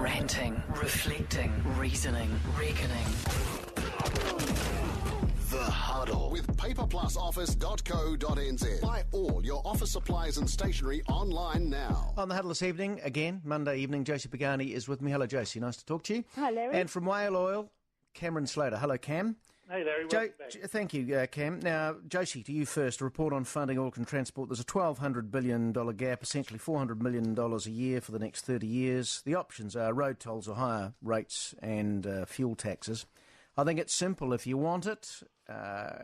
Ranting, reflecting, reasoning, reckoning. The Huddle with paperplusoffice.co.nz. Buy all your office supplies and stationery online now. On the Huddle this evening, again, Monday evening, Josie Pagani is with me. Hello, Josie. Nice to talk to you. Hi, Larry. And from Whale Oil, Cameron Slater. Hello, Cam. Hey, Larry. Welcome back. Thank you, Cam. Now, Josie, to you first. A report on funding Auckland Transport. There's a $1,200 billion gap, essentially $400 million a year for the next 30 years. The options are road tolls or higher rates and fuel taxes. I think it's simple. If you want it,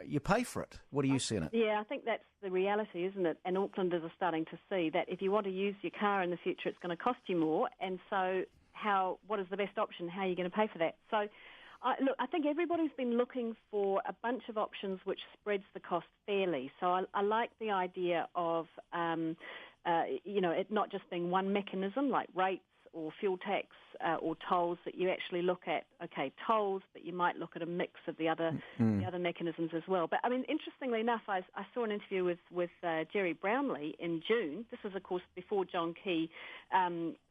you pay for it. What do you see in it? Yeah, I think that's the reality, isn't it? And Aucklanders are starting to see that if you want to use your car in the future, it's going to cost you more. And so what is the best option? How are you going to pay for that? So, I think everybody's been looking for a bunch of options which spreads the cost fairly. So I like the idea of, it not just being one mechanism like rates or fuel tax or tolls, that you actually look at, tolls, but you might look at a mix of the other mechanisms as well. But, I mean, interestingly enough, I saw an interview with Jerry Brownlee in June. This was, of course, before John Key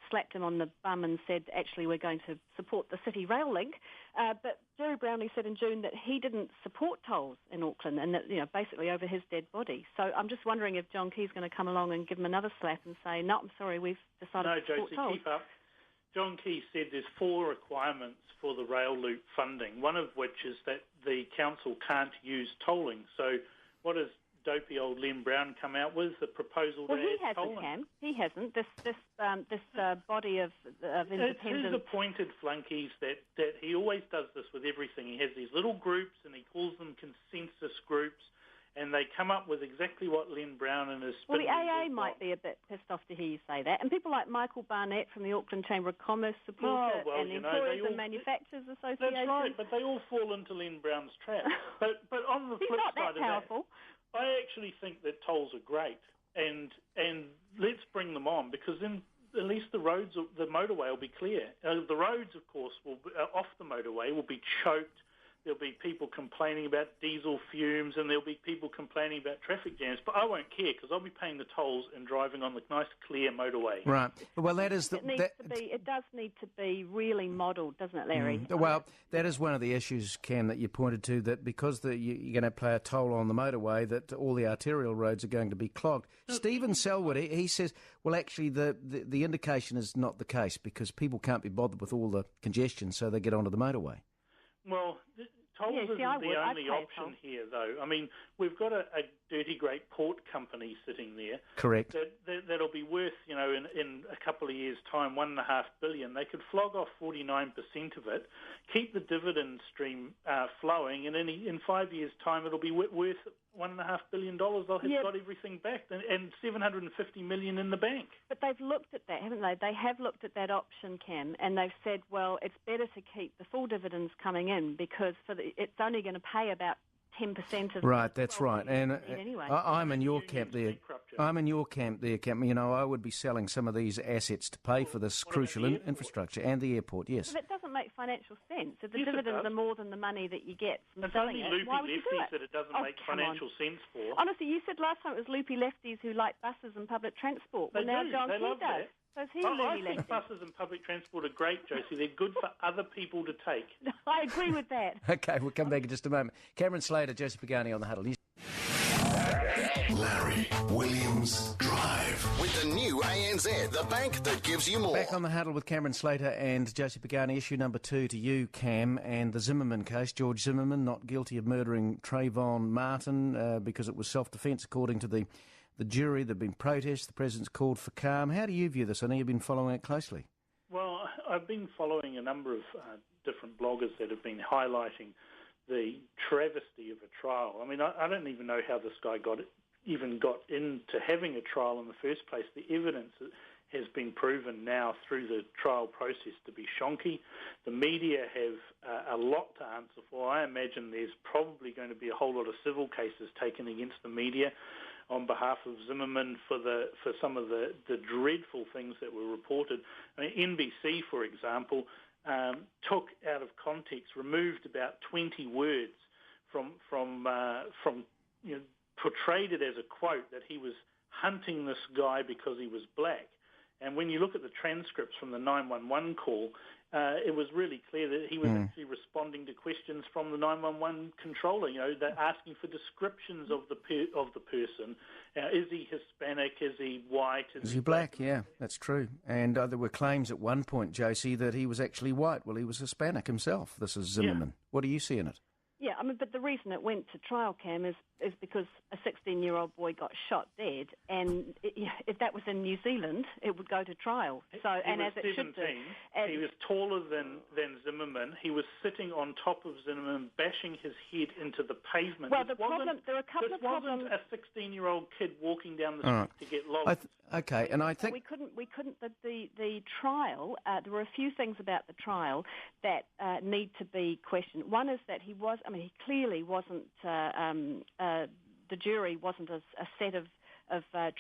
slapped him on the bum and said, actually, we're going to support the City Rail Link. But Jerry Brownlee said in June that he didn't support tolls in Auckland and that, basically over his dead body. So I'm just wondering if John Key's going to come along and give him another slap and say, no, I'm sorry, we've decided to support Josie, tolls. Keep up. John Key said there's 4 requirements for the rail loop funding, one of which is that the council can't use tolling. So what does dopey old Len Brown come out with? The proposal to add tolling? Well, he hasn't. This body of independent... It's his appointed flunkies that he always does this with everything. He has these little groups and he calls them consensus groups, and they come up with exactly what Len Brown and his... Well, the AA might be a bit pissed off to hear you say that. And people like Michael Barnett from the Auckland Chamber of Commerce support it, and the Employers and Manufacturers Association. That's right, but they all fall into Len Brown's trap. But on the flip side of that, I actually think that tolls are great, and let's bring them on, because then at least the motorway will be clear. The roads, of course, off the motorway will be choked. There'll be people complaining about diesel fumes, and there'll be people complaining about traffic jams. But I won't care, because I'll be paying the tolls and driving on the nice, clear motorway. Right. Well, that is... It does need to be really modelled, doesn't it, Larry? Well, that is one of the issues, Cam, that you pointed to, that because you're going to pay a toll on the motorway, that all the arterial roads are going to be clogged. Stephen Selwood, he says, well, actually, the indication is not the case, because people can't be bothered with all the congestion, so they get onto the motorway. Well, tolls isn't the only option here, though. I mean, we've got a dirty great port company sitting there. Correct. That'll be worth, in a couple of years' time, $1.5 billion. They could flog off 49% of it, keep the dividend stream flowing, and in 5 years' time it'll be worth $1.5 billion. They'll have got everything back and $750 million in the bank. But they've looked at that, haven't they? They have looked at that option, Cam, and they've said, well, it's better to keep the full dividends coming in, because it's only going to pay about 10% of... Right, that's right. And anyway. I'm in your camp there. I'm in your camp there, Cam. I would be selling some of these assets to pay for this crucial infrastructure and the airport, yes. But it doesn't make financial sense. If the dividends are more than the money that you get from selling it, why would you do it? That it doesn't make financial sense for. Honestly, you said last time it was loopy lefties who like buses and public transport. Well, now John Key does. So is he I think buses and public transport are great, Josie. They're good for other people to take. I agree with that. OK, we'll come back in just a moment. Cameron Slater, Josie Pagani on the Huddle. Larry Williams Drive. With the new ANZ, the bank that gives you more. Back on the Huddle with Cameron Slater and Josie Pagani. Issue number 2 to you, Cam, and the Zimmerman case. George Zimmerman not guilty of murdering Trayvon Martin because it was self-defence, according to the jury. There have been protests. The President's called for calm. How do you view this? I know you've been following it closely. Well, I've been following a number of different bloggers that have been highlighting the travesty of a trial. I mean, I don't even know how this guy got into having a trial in the first place. The evidence has been proven now through the trial process to be shonky. The media have a lot to answer for. I imagine there's probably going to be a whole lot of civil cases taken against the media on behalf of Zimmerman for some of the dreadful things that were reported. I mean, NBC, for example, took out of context, removed about 20 words from portrayed it as a quote that he was hunting this guy because he was black. And when you look at the transcripts from the 911 call, it was really clear that he was actually responding to questions from the 911 controller. They're asking for descriptions of the person. Is he Hispanic? Is he white? Is he black? Yeah, that's true. And there were claims at one point, Josie, that he was actually white. Well, he was Hispanic himself. This is Zimmerman. Yeah. What do you see in it? Yeah, but the reason it went to trial, Cam, is because a 16-year-old boy got shot dead, and if that was in New Zealand, it would go to trial. So, and as it should do. He was taller than Zimmerman. He was sitting on top of Zimmerman, bashing his head into the pavement. Well, there are a couple of problems. This wasn't a 16-year-old kid walking down the street to get lost. Okay, and I think we couldn't. The trial. There were a few things about the trial that need to be questioned. One is that he clearly wasn't. The jury wasn't a set of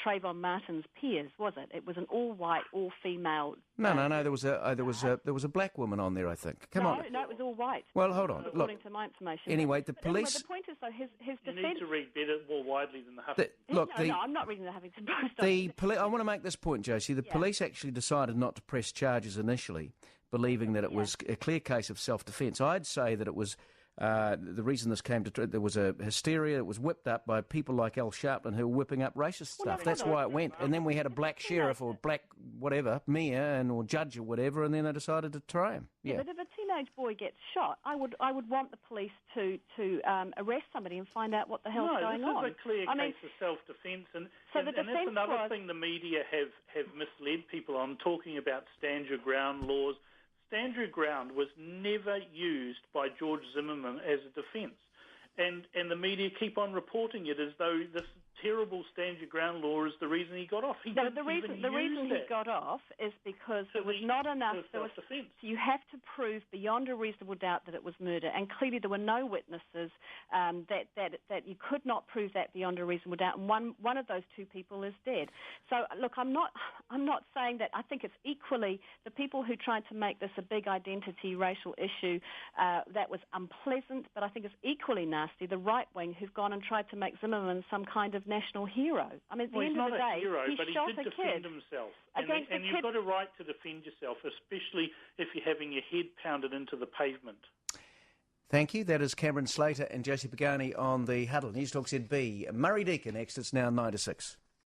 Trayvon Martin's peers, was it? It was an all-white, all-female. No. There was a black woman on there, I think. Come on. No, it was all white. Well, hold on. According to my information. Anyway, the police. The point is, though, his defence. You need to read better, more widely than the Huffington. No, I'm not reading the Huffington Post. I want to make this point, Josie. The police actually decided not to press charges initially, believing that it was a clear case of self-defence. I'd say that it was. The reason this came to there was a hysteria that was whipped up by people like Al Sharpton who were whipping up racist stuff. That's why it went. And then we had a black sheriff or black whatever, mayor or judge or whatever, and then they decided to try him. Yeah, but if a teenage boy gets shot, I would want the police to arrest somebody and find out what the hell's going on. This is a clear case of self-defence, and that's another thing the media have misled people on, talking about stand your ground laws. Stand your ground was never used by George Zimmerman as a defence. And the media keep on reporting it as though this terrible stand your ground law is the reason he got off. The reason he got off is because there was not enough. You have to prove beyond a reasonable doubt that it was murder, and clearly there were no witnesses that you could not prove that beyond a reasonable doubt. And one of those two people is dead. So look, I'm not saying that. I think it's equally the people who tried to make this a big identity racial issue that was unpleasant, but I think it's equally nasty the right wing who've gone and tried to make Zimmerman some kind of national hero. I mean, at the end of the day, he's not a hero, but he shot did defend himself. And you've got a right to defend yourself, especially if you're having your head pounded into the pavement. Thank you. That is Cameron Slater and Josie Pagani on the Huddle. NewstalkZB. Murray Deakin next. It's now 9 to 6.